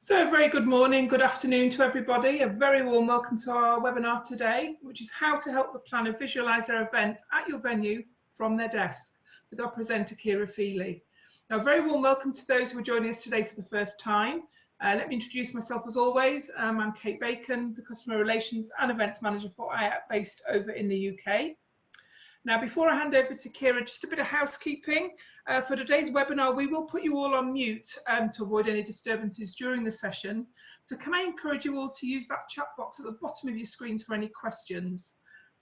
So a very good morning, good afternoon to everybody. A very warm welcome to our webinar today, which is how to help the planner visualise their event at your venue from their desk with our presenter, Kira Feely. Now, a very warm welcome to those who are joining us today for the first time. Let me introduce myself as always. I'm Kate Bacon, the Customer Relations and Events Manager for IACC based over in the UK. Now, before I hand over to Kira, just a bit of housekeeping. For today's webinar, we will put you all on mute to avoid any disturbances during the session. So can I encourage you all to use that chat box at the bottom of your screens for any questions?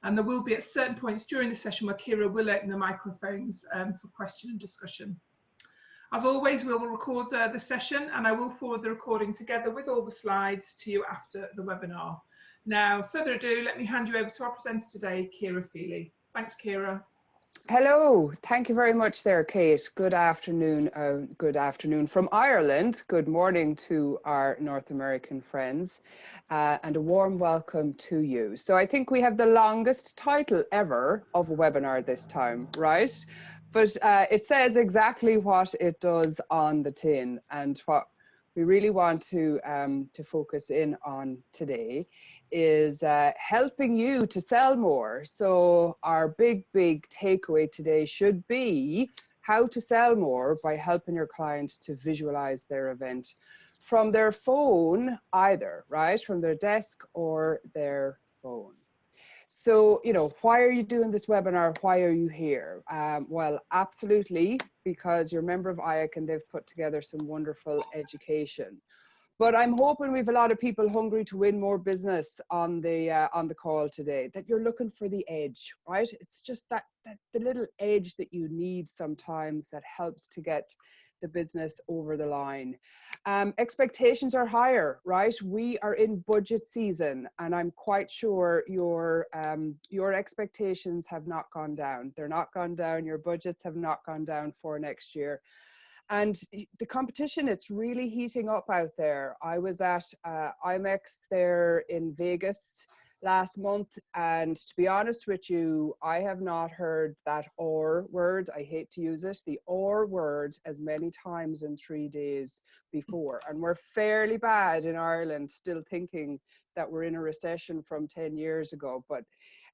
And there will be at certain points during the session where Kira will open the microphones for question and discussion. As always, we will record the session and I will forward the recording together with all the slides to you after the webinar. Now, further ado, let me hand you over to our presenter today, Kira Feely. Thanks, Kira. Hello, thank you very much there, Kate. Good afternoon from Ireland. Good morning to our North American friends and a warm welcome to you. So I think we have the longest title ever of a webinar this time, right? But it says exactly what it does on the tin, and what we really want to focus in on today is helping you to sell more. So our big takeaway today should be how to sell more by helping your clients to visualize their event from their phone, either, right? From their desk or their phone. So, you know, why are you doing this webinar? Why are you here? Well, absolutely, because you're a member of IACC and they've put together some wonderful education. But I'm hoping we have a lot of people hungry to win more business on the call today, that you're looking for the edge, right? It's just that the little edge that you need sometimes that helps to get the business over the line. Expectations are higher, right? We are in budget season, and I'm quite sure your expectations have not gone down. They're not gone down. Your budgets have not gone down for next year. And the competition, it's really heating up out there. I was at IMEX there in Vegas last month, and to be honest with you, I have not heard that "or" word. I hate to use it, the "or" word, as many times in 3 days before. And we're fairly bad in Ireland, still thinking that we're in a recession from 10 years ago. But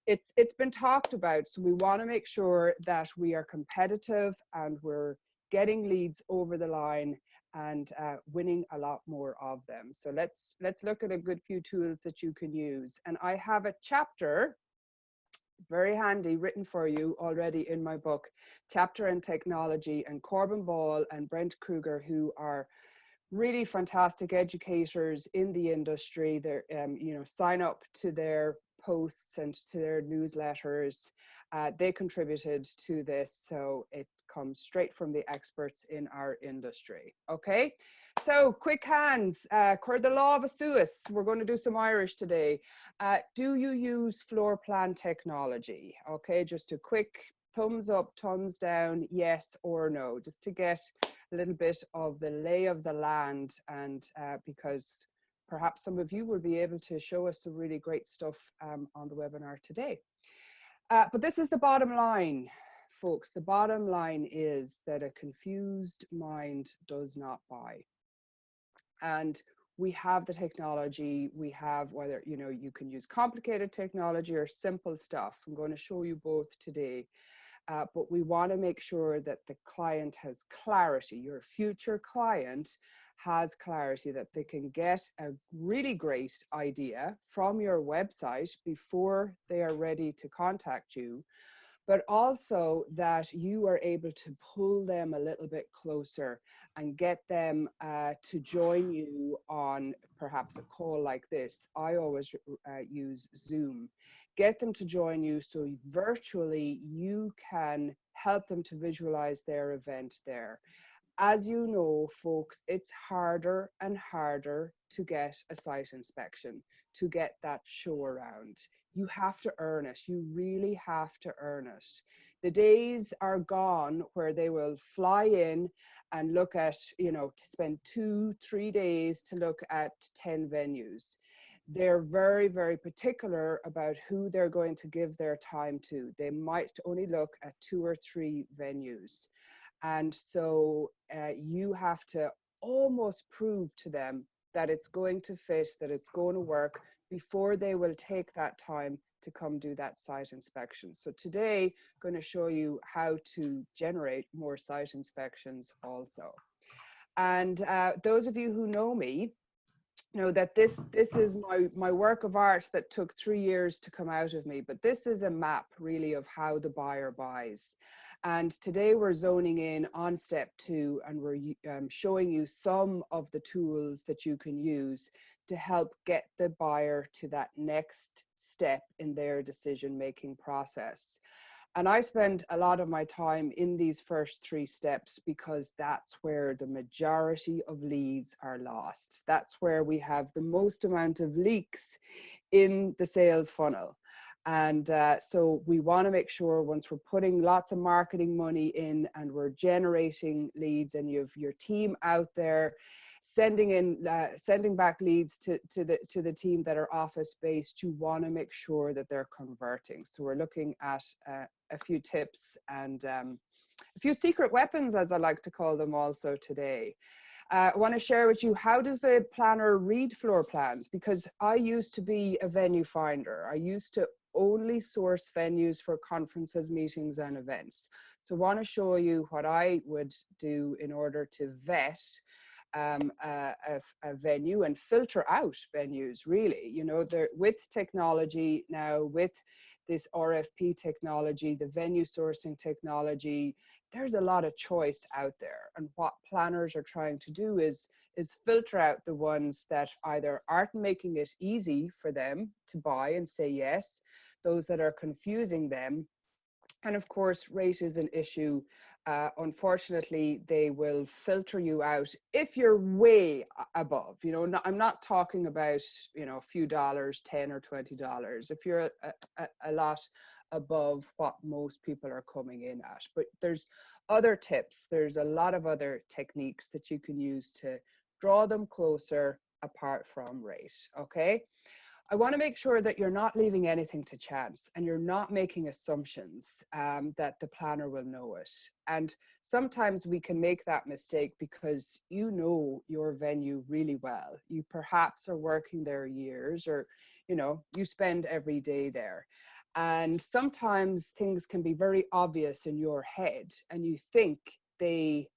it's been talked about, so we want to make sure that we are competitive and we're getting leads over the line and winning a lot more of them. So let's look at a good few tools that you can use. And I have a chapter, very handy, written for you already in my book, Chapter on Technology, and Corbin Ball and Brent Kruger, who are really fantastic educators in the industry. They're, you know, sign up to their posts and to their newsletters. They contributed to this, so it comes straight from the experts in our industry. Okay, so quick hands. Cur the law of Suez. We're going to do some Irish today. Do you use floor plan technology? Okay, just a quick thumbs up, thumbs down, yes or no, just to get a little bit of the lay of the land, and because perhaps some of you will be able to show us some really great stuff on the webinar today. But this is the bottom line, folks. The bottom line is that a confused mind does not buy. And we have the technology. We have, whether, you know, you can use complicated technology or simple stuff. I'm going to show you both today. But we want to make sure that the client has clarity. Your future client has clarity, that they can get a really great idea from your website before they are ready to contact you, but also that you are able to pull them a little bit closer and get them to join you on perhaps a call like this. I always use Zoom. Get them to join you so virtually you can help them to visualize their event there. As you know, folks, it's harder and harder to get a site inspection, to get that show around. You have to earn it. You really have to earn it. The days are gone where they will fly in and look at, you know, to spend 2-3 days to look at 10 venues. They're very, very particular about who they're going to give their time to. They might only look at 2 or 3 venues. And so you have to almost prove to them that it's going to fit, that it's going to work before they will take that time to come do that site inspection. So today, I'm going to show you how to generate more site inspections also. And those of you who know me, know that this is my work of art that took 3 years to come out of me, but this is a map really of how the buyer buys. And today we're zoning in on step 2, and we're showing you some of the tools that you can use to help get the buyer to that next step in their decision-making process. And I spend a lot of my time in these first 3 steps because that's where the majority of leads are lost. That's where we have the most amount of leaks in the sales funnel. And so we want to make sure once we're putting lots of marketing money in and we're generating leads, and you have your team out there sending back leads to the team that are office based, you want to make sure that they're converting. So we're looking at a few tips and a few secret weapons, as I like to call them, also today. I want to share with you, how does the planner read floor plans? Because I used to be a venue finder. I used to only source venues for conferences, meetings, and events. So I want to show you what I would do in order to vet a venue and filter out venues, really. You know, with technology now, with this RFP technology, the venue sourcing technology, there's a lot of choice out there. And what planners are trying to do is filter out the ones that either aren't making it easy for them to buy and say yes, those that are confusing them. And of course, rate is an issue. Unfortunately, they will filter you out if you're way above. You know, I'm not talking about, you know, a few dollars, $10 or $20. If you're a lot above what most people are coming in at. But there's other tips. There's a lot of other techniques that you can use to draw them closer apart from rate. Okay. I want to make sure that you're not leaving anything to chance, and you're not making assumptions that the planner will know it. And sometimes we can make that mistake because you know your venue really well. You perhaps are working there years, or, you know, you spend every day there. And sometimes things can be very obvious in your head, and you think they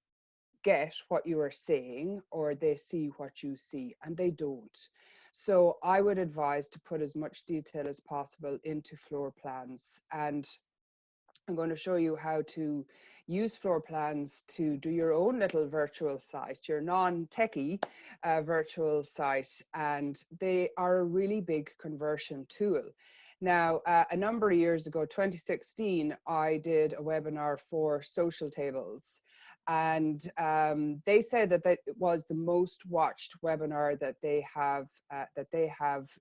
get what you are saying, or they see what you see, and they don't. So I would advise to put as much detail as possible into floor plans. And I'm going to show you how to use floor plans to do your own little virtual site, your non-techie virtual site, and they are a really big conversion tool. Now, a number of years ago, 2016, I did a webinar for social tables. And they said that it was the most watched webinar that they have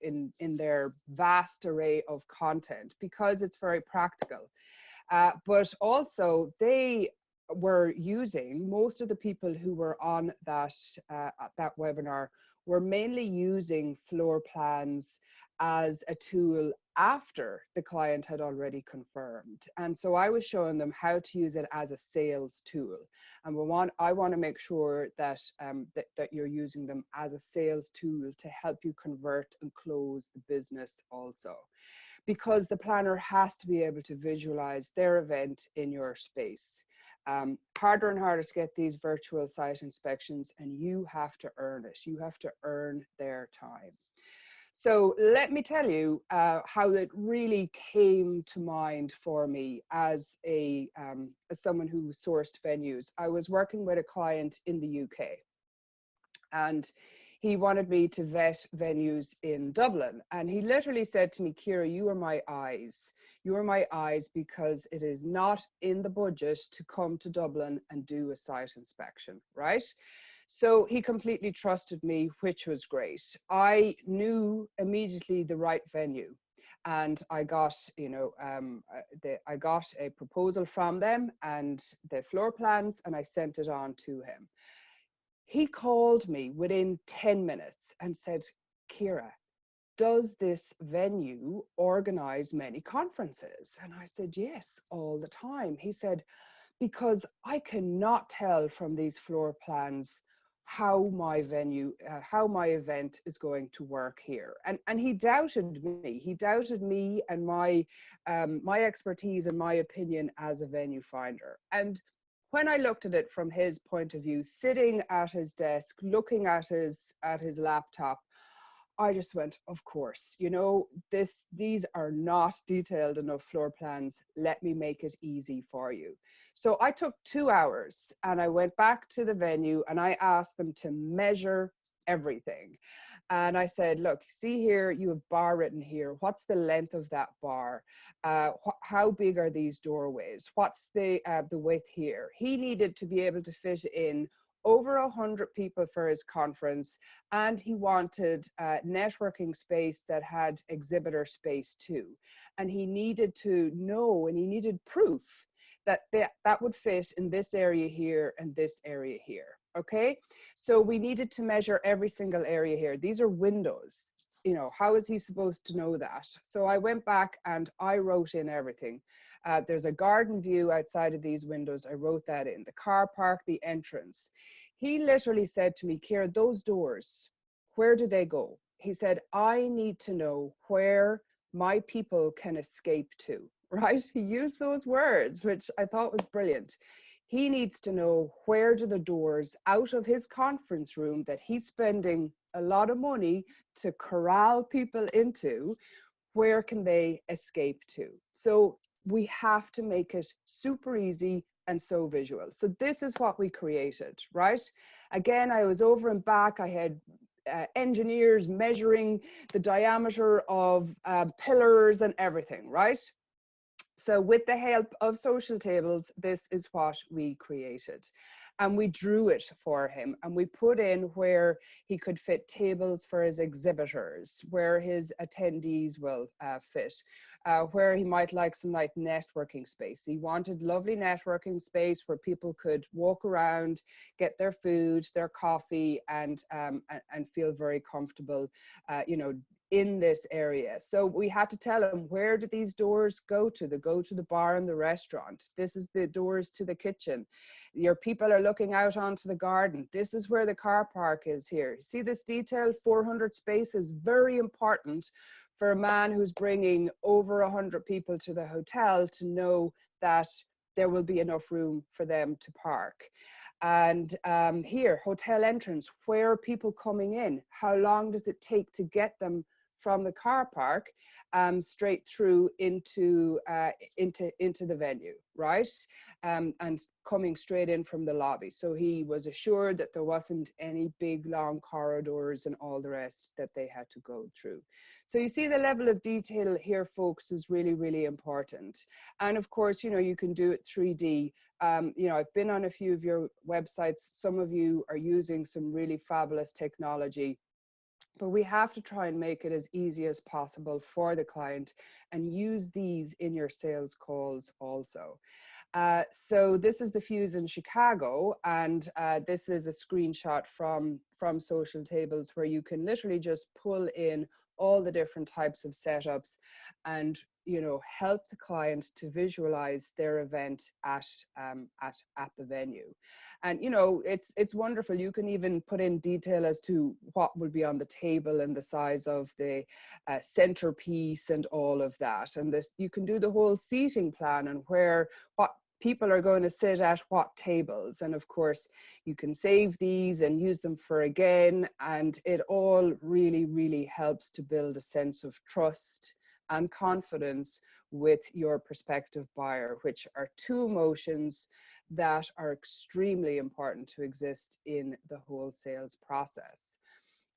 in their vast array of content, because it's very practical. But also they were using, most of the people who were on that webinar were mainly using floor plans as a tool after the client had already confirmed. And so I was showing them how to use it as a sales tool. And I want to make sure that, that you're using them as a sales tool to help you convert and close the business also. Because the planner has to be able to visualize their event in your space. Harder and harder to get these virtual site inspections, and you have to earn it. You have to earn their time. So let me tell you how it really came to mind for me as someone who sourced venues. I was working with a client in the UK, and he wanted me to vet venues in Dublin. And he literally said to me, Ciara, you are my eyes. You are my eyes, because it is not in the budget to come to Dublin and do a site inspection, right? So he completely trusted me, which was great. I knew immediately the right venue, and I got, you know, I got a proposal from them and the floor plans, and I sent it on to him. He called me within 10 minutes and said, Ciara, does this venue organize many conferences? And I said, yes, all the time. He said, because I cannot tell from these floor plans how my venue, how my event is going to work here. And he doubted me. He doubted me and my expertise and my opinion as a venue finder. And when I looked at it from his point of view, sitting at his desk, looking at his laptop, I just went, of course, you know, these are not detailed enough floor plans. Let me make it easy for you. So I took 2 hours and I went back to the venue and I asked them to measure everything. And I said, look, see here, you have bar written here. What's the length of that bar? How big are these doorways? What's the width here? He needed to be able to fit in over 100 people for his conference, and he wanted networking space that had exhibitor space too. And he needed to know, and he needed proof that that would fit in this area here and this area here. Okay, so we needed to measure every single area here. These are windows. You know, how is he supposed to know that? So I went back and I wrote in everything. There's a garden view outside of these windows. I wrote that in. The car park, the entrance. He literally said to me, Ciara, those doors, where do they go? He said, I need to know where my people can escape to, right? He used those words, which I thought was brilliant. He needs to know, where do the doors out of his conference room that he's spending a lot of money to corral people into, where can they escape to? So we have to make it super easy and so visual. So this is what we created, right? Again, I was over and back. I had engineers measuring the diameter of pillars and everything, right? So with the help of social tables, this is what we created. And we drew it for him and we put in where he could fit tables for his exhibitors, where his attendees will fit, where he might like some like networking space. He wanted lovely networking space where people could walk around, get their food, their coffee, and feel very comfortable, you know, in this area. So we had to tell him, where do these doors go to? They go to the bar and the restaurant. This is the doors to the kitchen. Your people are looking out onto the garden. This is where the car park is here. See this detail? 400 spaces, very important for a man who's bringing over 100 people to the hotel to know that there will be enough room for them to park. And here, hotel entrance, where are people coming in? How long does it take to get them from the car park straight through into the venue, right? And coming straight in from the lobby. So he was assured that there wasn't any big long corridors and all the rest that they had to go through. So you see the level of detail here, folks, is really, really important. And of course, you know, you can do it 3D. You know, I've been on a few of your websites. Some of you are using some really fabulous technology. But we have to try and make it as easy as possible for the client and use these in your sales calls also. So this is the Fuse in Chicago, and this is a screenshot from Social Tables where you can literally just pull in all the different types of setups and, you know, help the client to visualize their event at the venue. And, you know, it's wonderful. You can even put in detail as to what will be on the table and the size of the centerpiece and all of that. And this, you can do the whole seating plan and what people are going to sit at what tables. And of course, you can save these and use them for again. And it all really, really helps to build a sense of trust and confidence with your prospective buyer, which are two emotions that are extremely important to exist in the whole sales process.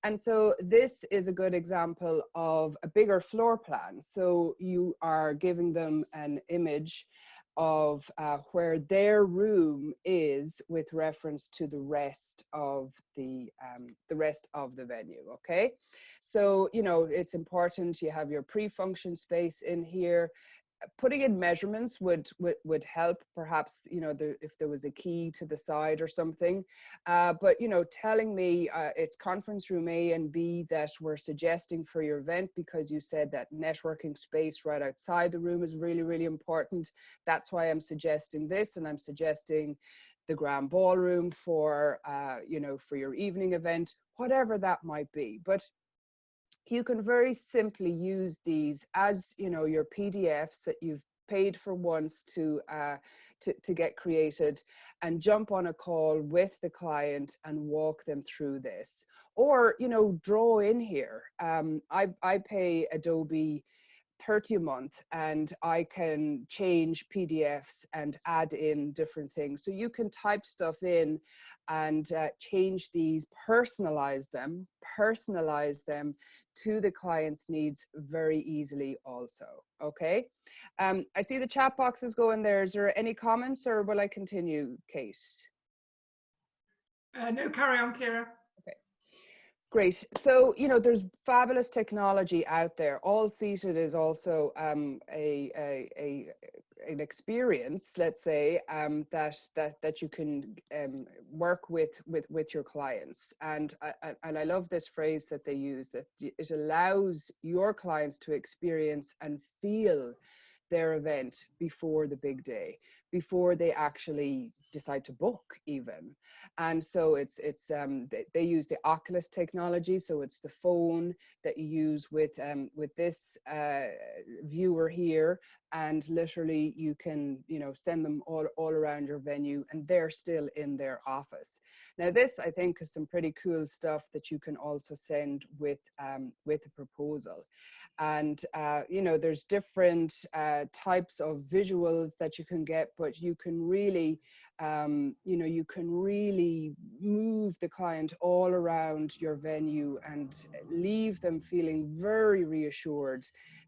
And so this is a good example of a bigger floor plan. So you are giving them an image of where their room is with reference to the rest of the venue. Okay, so you know it's important you have your pre-function space in here. Putting in measurements would help, perhaps, you know, if there was a key to the side or something. But, you know, telling me it's conference room A and B that we're suggesting for your event, because you said that networking space right outside the room is really, really important. That's why I'm suggesting this, and I'm suggesting the grand ballroom for, you know, for your evening event, whatever that might be. But you can very simply use these as, you know, your PDFs that you've paid for once to get created, and jump on a call with the client and walk them through this. Or, you know, draw in here. I pay Adobe 30 a month, and I can change PDFs and add in different things. So you can type stuff in and change these, personalize them to the client's needs very easily also. Okay. I see the chat box is going there. Is there any comments, or will I continue, Kate? No, carry on, Kira. Okay. Great. So, you know, there's fabulous technology out there. All Seated is also an experience, let's say, that you can work with your clients. And I love this phrase that they use, that it allows your clients to experience and feel their event before the big day, before they actually decide to book even. And so they use the Oculus technology. So it's the phone that you use with this viewer here, and literally you can, you know, send them all around your venue, and they're still in their office. Now this, I think, is some pretty cool stuff that you can also send with a proposal. And you know, there's different types of visuals that you can get, but you can really you know, you can really move the client all around your venue and leave them feeling very reassured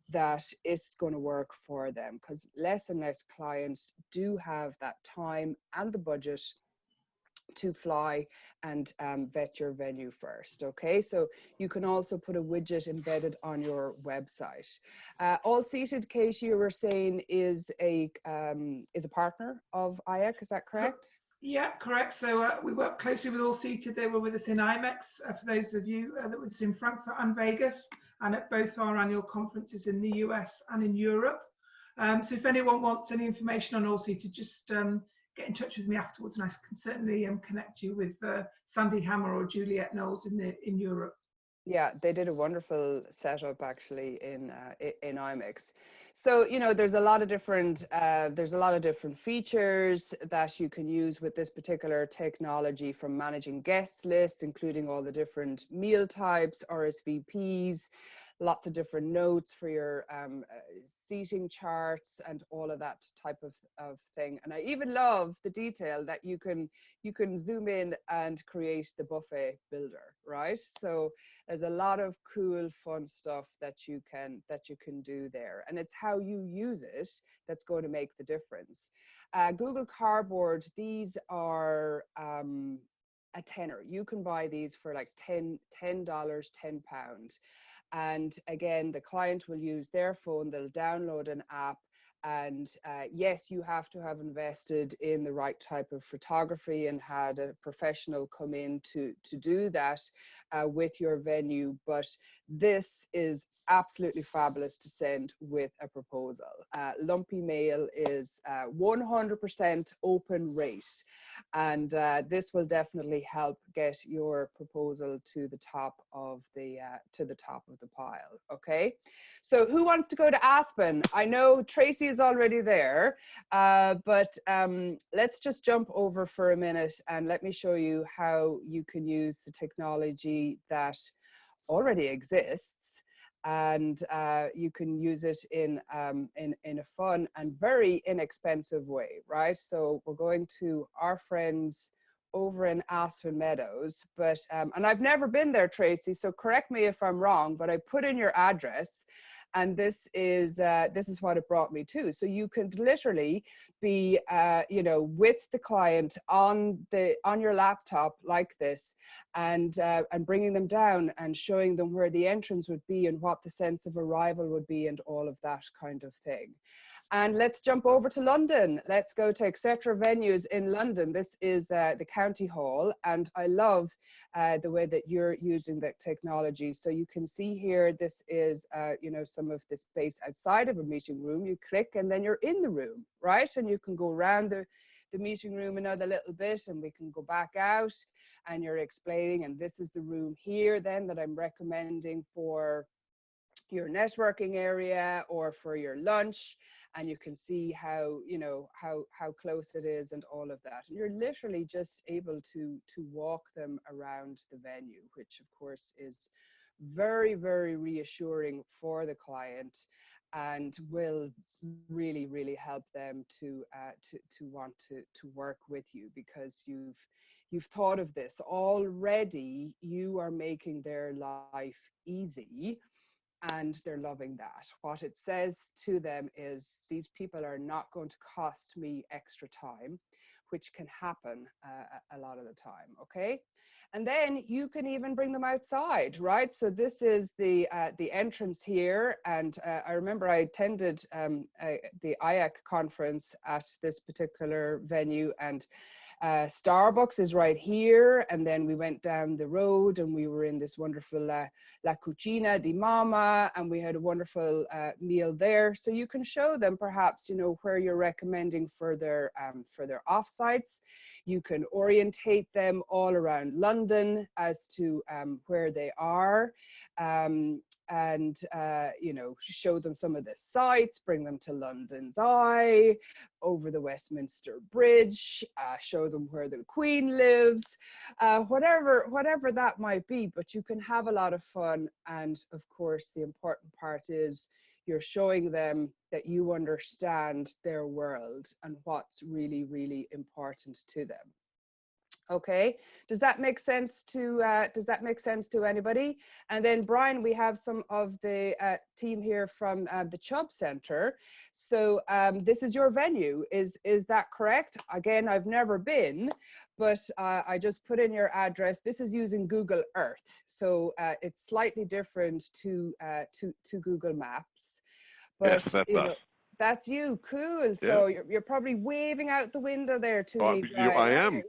that it's going to work for them, because less and less clients do have that time and the budget to fly and vet your venue first. Okay, so you can also put a widget embedded on your website. All Seated, Kate, you were saying is a partner of IACC, is that correct? Yeah, correct. So we work closely with All Seated. They were with us in IMEX, for those of you that were with us in Frankfurt and Vegas, and at both our annual conferences in the US and in Europe. So if anyone wants any information on All Seated, just get in touch with me afterwards, and I can certainly connect you with Sandy Hammer or Juliette Knowles in Europe. Yeah, they did a wonderful setup actually in IMEX. So, you know, there's a lot of different features that you can use with this particular technology, from managing guest lists, including all the different meal types, RSVPs, lots of different notes for your seating charts and all of that type of thing. And I even love the detail that you can zoom in and create the buffet builder, right? So there's a lot of cool, fun stuff that you can do there, and it's how you use it that's going to make the difference. Google Cardboard, these are a tenner. You can buy these for like $10, £10. And again, the client will use their phone, they'll download an app, and yes, you have to have invested in the right type of photography and had a professional come in to do that with your venue. But this is absolutely fabulous to send with a proposal. Lumpy mail is 100% open rate, and this will definitely help get your proposal to the top of the pile. Okay, so who wants to go to Aspen? I know Tracy is already there, but let's just jump over for a minute and let me show you how you can use the technology that already exists, and you can use it in a fun and very inexpensive way, right? So we're going to our friends over in Aspen Meadows, but and I've never been there, Tracy, so correct me if I'm wrong, but I put in your address, and this is what it brought me to. So you could literally be you know, with the client on your laptop like this, and bringing them down and showing them where the entrance would be and what the sense of arrival would be and all of that kind of thing. And let's jump over to London. Let's go to Etc. Venues in London. This is the County Hall, and I love the way that you're using that technology. So you can see here, this is you know, some of the space outside of a meeting room. You click and then you're in the room, right? And you can go around the meeting room another little bit and we can go back out, and you're explaining, and this is the room here then that I'm recommending for your networking area or for your lunch, and you can see how, you know, how close it is and all of that. And you're literally just able to walk them around the venue, which of course is very, very reassuring for the client, and will really, really help them to want to work with you, because you've thought of this already. You are making their life easy, and they're loving that. What it says to them is, these people are not going to cost me extra time, which can happen a lot of the time, okay? And then you can even bring them outside, right? So this is the entrance here, and I remember I attended the IACC conference at this particular venue, and Starbucks is right here, and then we went down the road and we were in this wonderful La Cucina di Mama, and we had a wonderful meal there. So you can show them perhaps, you know, where you're recommending for their offsites. You can orientate them all around London as to where they are, and you know, show them some of the sites, bring them to London's Eye, over the Westminster Bridge, show them where the Queen lives, whatever that might be. But you can have a lot of fun, and of course the important part is you're showing them that you understand their world and what's really, really important to them. Okay, does that make sense to anybody? And then Brian, we have some of the team here from the Chubb Centre. So this is your venue, is that correct? Again, I've never been, but I just put in your address. This is using Google Earth, so it's slightly different to Google Maps. But yes, that's you us. know, that's you. Cool. So you're probably waving out the window there to me, Brian. I am.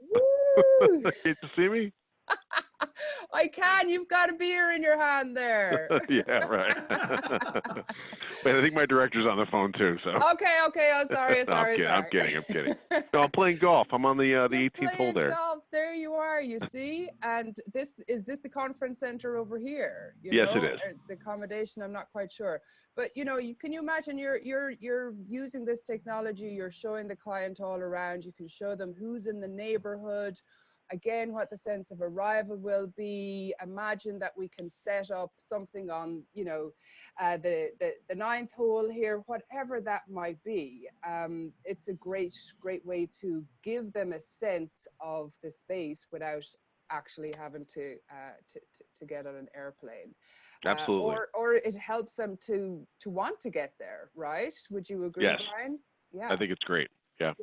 Get to see me? I can. You've got a beer in your hand there. Yeah, right. Wait, I think my director's on the phone too. So. Okay. Oh, sorry. No, I'm kidding. No, I'm playing golf. I'm on the 18th hole there. Golf. There you are. You see. And is this the conference center over here? Yes, it is. Or the accommodation. I'm not quite sure. But you know, can you imagine you're using this technology? You're showing the client all around. You can show them who's in the neighborhood. Again, what the sense of arrival will be. Imagine that we can set up something on, you know, the 9th hole here, whatever that might be. It's a great way to give them a sense of the space without actually having to get on an airplane. Absolutely. Or it helps them to want to get there, right? Would you agree, yes. Brian? Yeah. I think it's great. Yeah.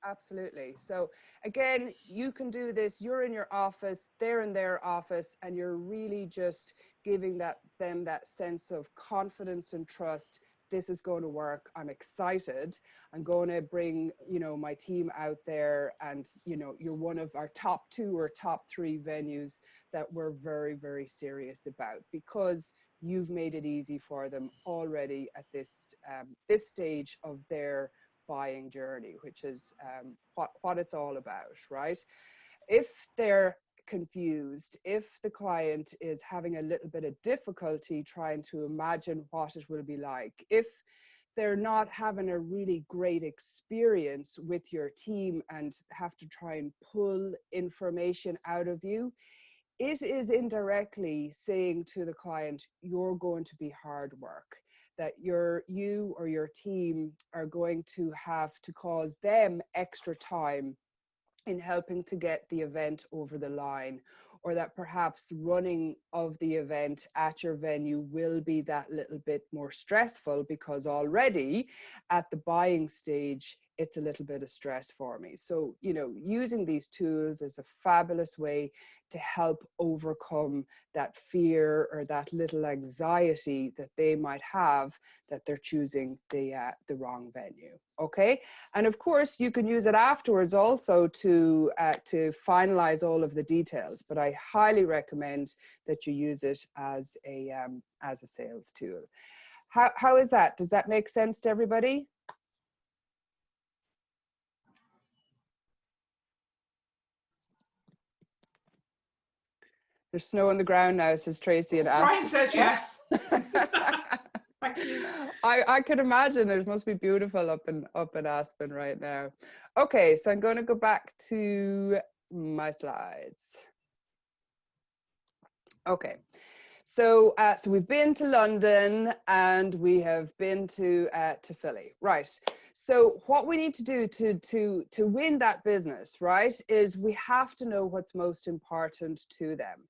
Absolutely. So again, you can do this. You're in your office, they're in their office, and you're really just giving them that sense of confidence and trust. This is going to work. I'm excited. I'm going to bring, you know, my team out there, and you know, you're one of our top 2 or top 3 venues that we're very, very serious about, because you've made it easy for them already at this stage of their buying journey, which is what it's all about, right? If they're confused, if the client is having a little bit of difficulty trying to imagine what it will be like, if they're not having a really great experience with your team and have to try and pull information out of you, it is indirectly saying to the client, you're going to be hard work, that you or your team are going to have to cause them extra time in helping to get the event over the line, or that perhaps running of the event at your venue will be that little bit more stressful, because already at the buying stage, it's a little bit of stress for me. So, you know, using these tools is a fabulous way to help overcome that fear or that little anxiety that they might have that they're choosing the wrong venue. Okay, and of course you can use it afterwards also to finalize all of the details. But I highly recommend that you use it as a sales tool. How is that? Does that make sense to everybody? There's snow on the ground now, says Tracy and Brian Aspen. says yes. Thank you. I could imagine it must be beautiful up in Aspen right now. Okay, so I'm going to go back to my slides. Okay, so so we've been to London and we have been to Philly, right? So what we need to do to win that business, right, is we have to know what's most important to them.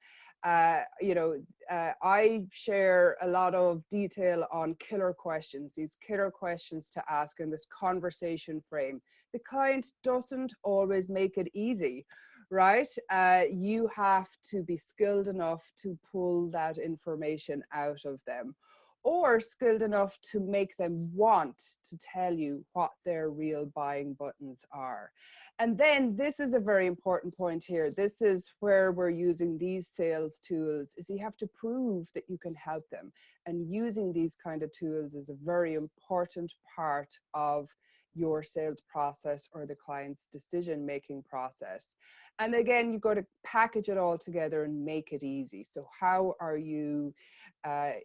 You know, I share a lot of detail on killer questions, these killer questions to ask in this conversation frame. The client doesn't always make it easy, right? You have to be skilled enough to pull that information out of them, or skilled enough to make them want to tell you what their real buying buttons are. And then this is a very important point here. This is where we're using these sales tools, is you have to prove that you can help them. And using these kind of tools is a very important part of your sales process or the client's decision-making process. And again, you've got to package it all together and make it easy. So how are you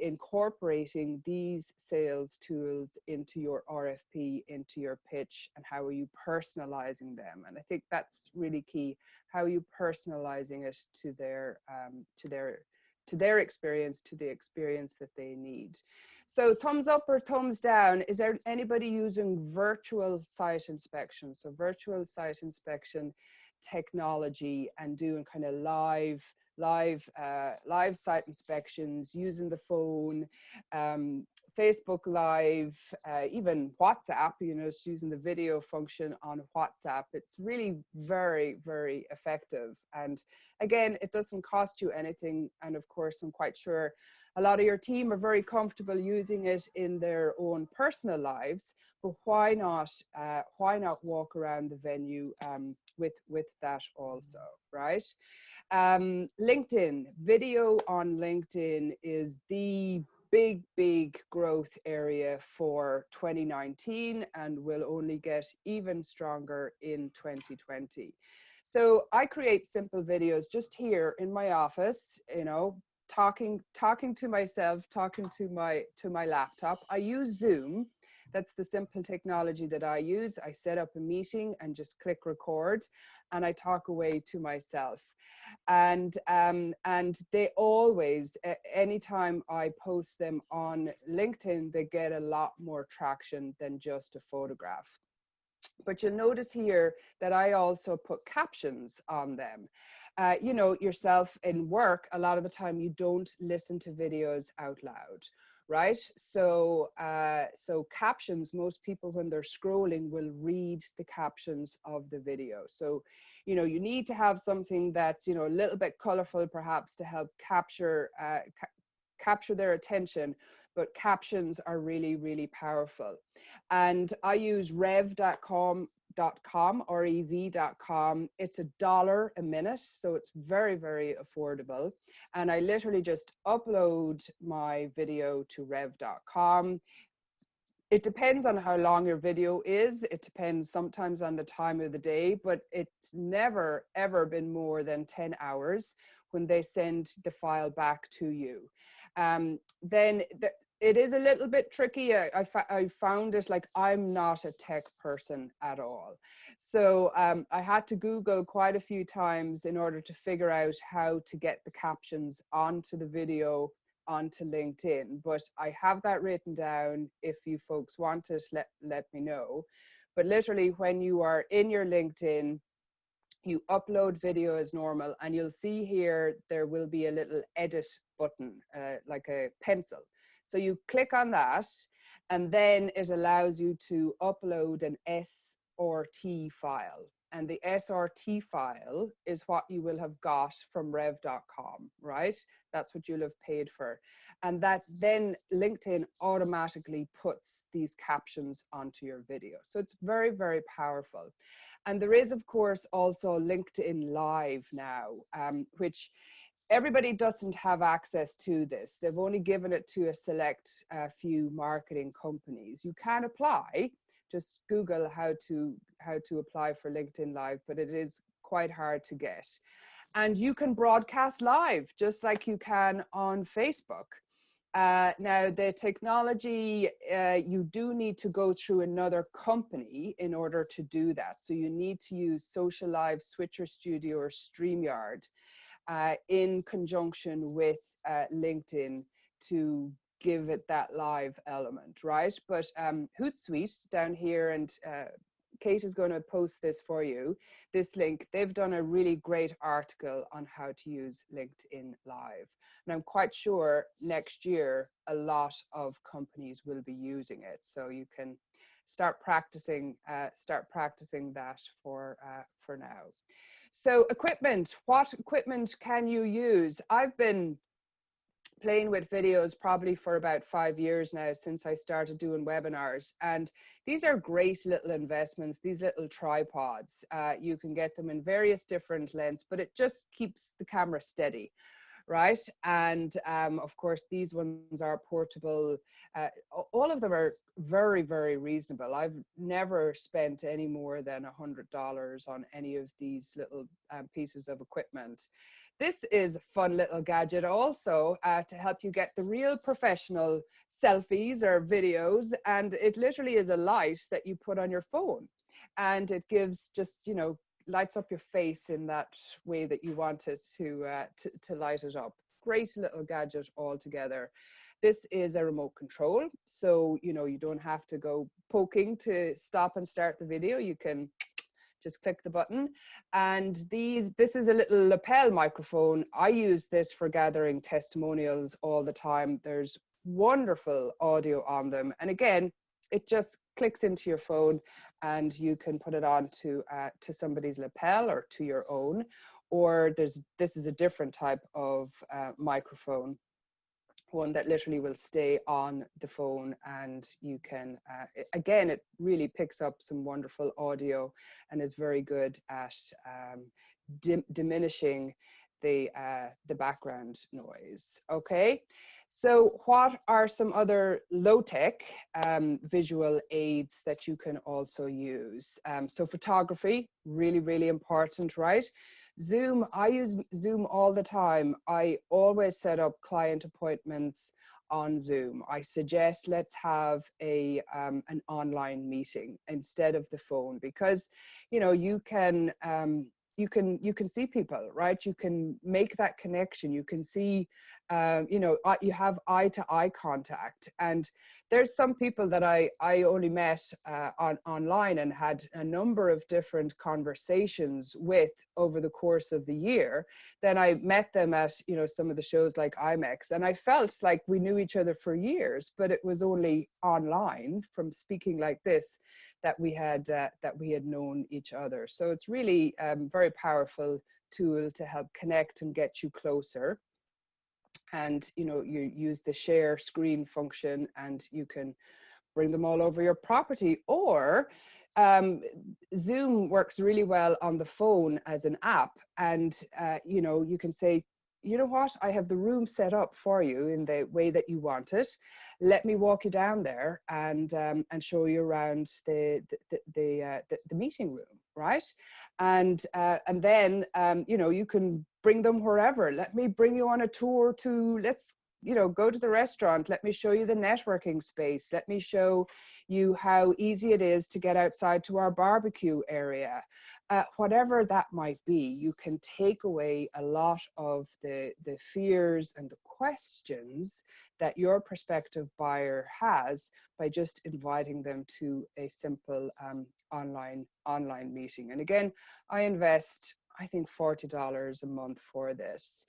incorporating these sales tools into your RFP, into your pitch, and how are you personalizing them? And I think that's really key. How are you personalizing it to their experience, to the experience that they need? So thumbs up or thumbs down. Is there anybody using virtual site inspection? So virtual site inspection technology and doing kind of live site inspections using the phone, Facebook Live, even WhatsApp, you know, it's using the video function on WhatsApp. It's really very, very effective. And again, it doesn't cost you anything. And of course, I'm quite sure a lot of your team are very comfortable using it in their own personal lives, but why not walk around the venue with that also, right? LinkedIn, video on LinkedIn is the big growth area for 2019 and will only get even stronger in 2020. So I create simple videos just here in my office, you know, talking to myself, talking to my laptop. I use Zoom. That's the simple technology that I use. I set up a meeting and just click record, and I talk away to myself. And they always, anytime I post them on LinkedIn, they get a lot more traction than just a photograph. But you'll notice here that I also put captions on them. You know, yourself in work, a lot of the time you don't listen to videos out loud, right? So so captions, most people when they're scrolling will read the captions of the video. So, you know, you need to have something that's, you know, a little bit colorful perhaps to help capture their attention, but captions are really, really powerful. And I use rev.com, rev.com. It's $1 a minute, so it's very, very affordable. And I literally just upload my video to rev.com. It depends on how long your video is. It depends sometimes on the time of the day, but it's never, ever been more than 10 hours when they send the file back to you. Then it is a little bit tricky. I found it, like, I'm not a tech person at all. So I had to Google quite a few times in order to figure out how to get the captions onto the video onto LinkedIn, but I have that written down. If you folks want it, let me know. But literally, when you are in your LinkedIn, you upload video as normal, and you'll see here there will be a little edit button, like a pencil. So you click on that, and then it allows you to upload an SRT file. And the SRT file is what you will have got from rev.com, right? That's what you'll have paid for. And that then LinkedIn automatically puts these captions onto your video. So it's very, very powerful. And there is, of course, also LinkedIn Live now, which everybody doesn't have access to this. They've only given it to a select few marketing companies. You can apply. Just Google how to apply for LinkedIn Live, but it is quite hard to get. And you can broadcast live just like you can on Facebook. Now, the technology, you do need to go through another company in order to do that. So you need to use Social Live, Switcher Studio, or StreamYard in conjunction with LinkedIn to give it that live element, right? But Hootsuite down here, and Kate is going to post this for you, this link. They've done a really great article on how to use LinkedIn Live. And I'm quite sure next year, a lot of companies will be using it. So you can start practicing that for now. So equipment, what equipment can you use? I've been playing with videos probably for about 5 years now, since I started doing webinars. And these are great little investments, these little tripods. You can get them in various different lengths, but it just keeps the camera steady, right? And of course, these ones are portable. All of them are very, very reasonable. I've never spent any more than $100 on any of these little pieces of equipment. This is a fun little gadget also to help you get the real professional selfies or videos. And it literally is a light that you put on your phone. And it gives just, you know, lights up your face in that way that you want it to light it up. Great little gadget altogether. This is a remote control. So, you know, you don't have to go poking to stop and start the video. You can just click the button. And this is a little lapel microphone. I use this for gathering testimonials all the time. There's wonderful audio on them. And again, it just clicks into your phone and you can put it on to somebody's lapel or to your own. Or this is a different type of microphone, one that literally will stay on the phone, and you can again, it really picks up some wonderful audio and is very good at diminishing the background noise. Okay, so what are some other low-tech visual aids that you can also use? So photography, really, really important, right? Zoom, I use Zoom all the time. I always set up client appointments on Zoom. I suggest let's have an online meeting instead of the phone, because you know you can see people, right? You can make that connection. You can see, you know, you have eye-to-eye contact. And there's some people that I only met online and had a number of different conversations with over the course of the year. Then I met them at, you know, some of the shows like IMEX, and I felt like we knew each other for years, but it was only online from speaking like this that we had known each other. So it's really very powerful tool to help connect and get you closer. And you know, you use the share screen function and you can bring them all over your property. Or Zoom works really well on the phone as an app, and you know, you can say, you know what, I have the room set up for you in the way that you want it. Let me walk you down there and show you around the meeting room, right? And then you know, you can bring them wherever. Let me bring you on a tour to, let's, you know, go to the restaurant. Let me show you the networking space. Let me show you how easy it is to get outside to our barbecue area. Whatever that might be, you can take away a lot of the fears and the questions that your prospective buyer has by just inviting them to a simple online meeting. And again, I invest, I think, $40 a month for this.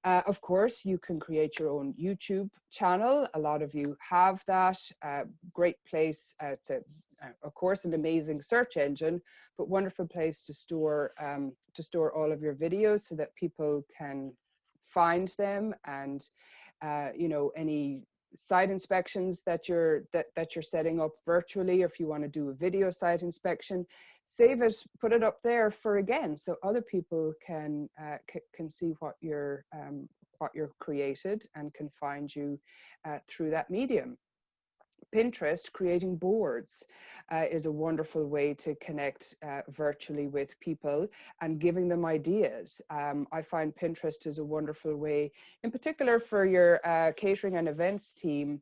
Of course, you can create your own YouTube channel. A lot of you have that. Great place to, of course, an amazing search engine, but wonderful place to store all of your videos so that people can find them. And you know, any site inspections that you're setting up virtually, or if you want to do a video site inspection, save it, put it up there for again, so other people can see what you're created and can find you through that medium. Pinterest, creating boards is a wonderful way to connect virtually with people and giving them ideas. I find Pinterest is a wonderful way, in particular for your catering and events team,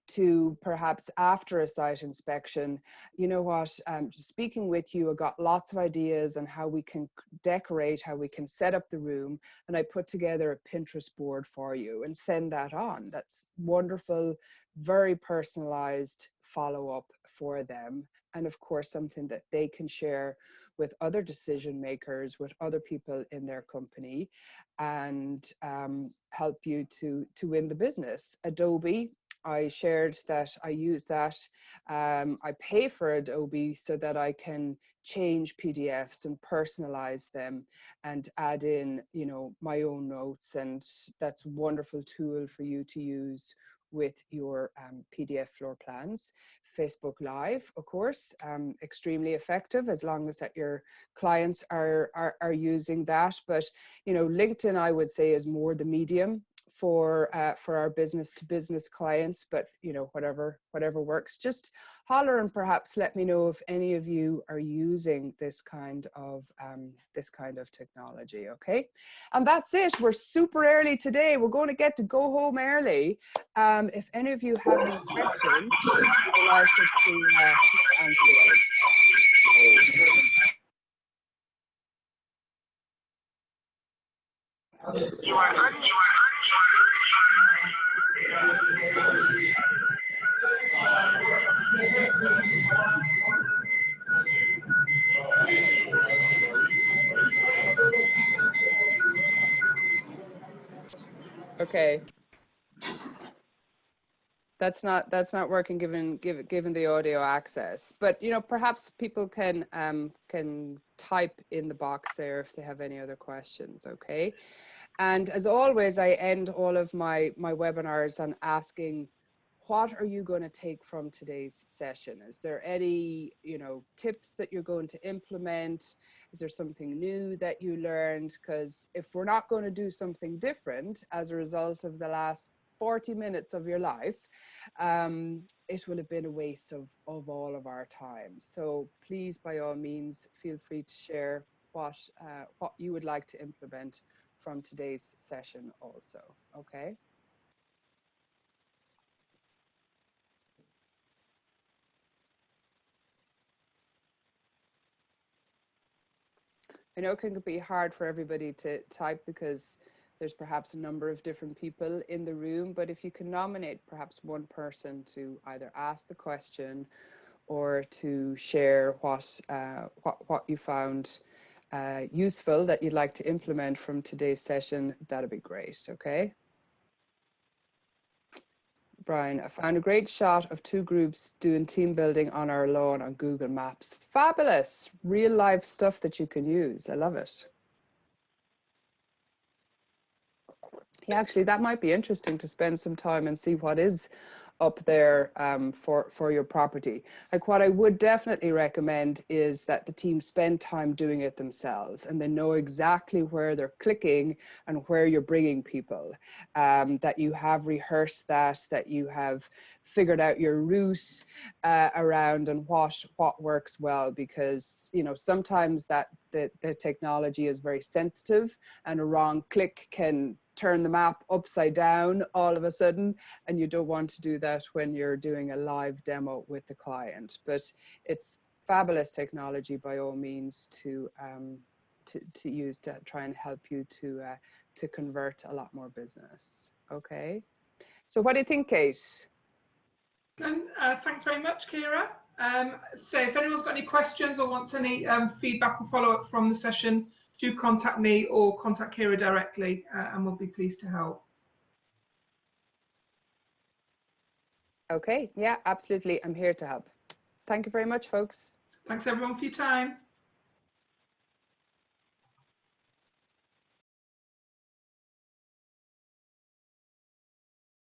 to perhaps after a site inspection, you know what, speaking with you, I got lots of ideas on how we can decorate, how we can set up the room, and I put together a Pinterest board for you, and send that on. That's wonderful, very personalized follow-up for them. And of course, something that they can share with other decision makers, with other people in their company, and help you to win the business. Adobe, I shared that I use that. I pay for Adobe so that I can change PDFs and personalize them and add in, you know, my own notes. And that's a wonderful tool for you to use with your PDF floor plans. Facebook Live, of course, extremely effective as long as that your clients are using that. But, you know, LinkedIn, I would say, is more the medium for our business to business clients, but you know, whatever works. Just holler and perhaps let me know if any of you are using this kind of technology. Okay, and that's it. We're super early today. We're going to get to go home early. If any of you have any questions, I'd be delighted to answer them. Okay. That's not working given the audio access, but you know, perhaps people can type in the box there if they have any other questions. Okay, and as always, I end all of my webinars on asking, what are you going to take from today's session? Is there any, you know, tips that you're going to implement? Is there something new that you learned? Because if we're not going to do something different as a result of the last 40 minutes of your life, it will have been a waste of all of our time. So please, by all means, feel free to share what you would like to implement from today's session also. Okay. I know it can be hard for everybody to type because there's perhaps a number of different people in the room, but if you can nominate perhaps one person to either ask the question or to share what you found useful that you'd like to implement from today's session, that'd be great. Okay. Brian, I found a great shot of two groups doing team building on our lawn on Google Maps. Fabulous, real life stuff that you can use. I love it. Yeah, actually, that might be interesting to spend some time and see what is up there for your property. Like, what I would definitely recommend is that the team spend time doing it themselves, and they know exactly where they're clicking and where you're bringing people, that you have rehearsed that you have figured out your route around and what works well, because you know, sometimes that the technology is very sensitive and a wrong click can turn the map upside down all of a sudden, and you don't want to do that when you're doing a live demo with the client. But it's fabulous technology by all means to use to try and help you to convert a lot more business. Okay, so what do you think, Kate? And thanks very much, Kira. So if anyone's got any questions or wants any feedback or follow-up from the session, do contact me or contact Kira directly, and we'll be pleased to help. Okay, yeah, absolutely. I'm here to help. Thank you very much, folks. Thanks everyone for your time.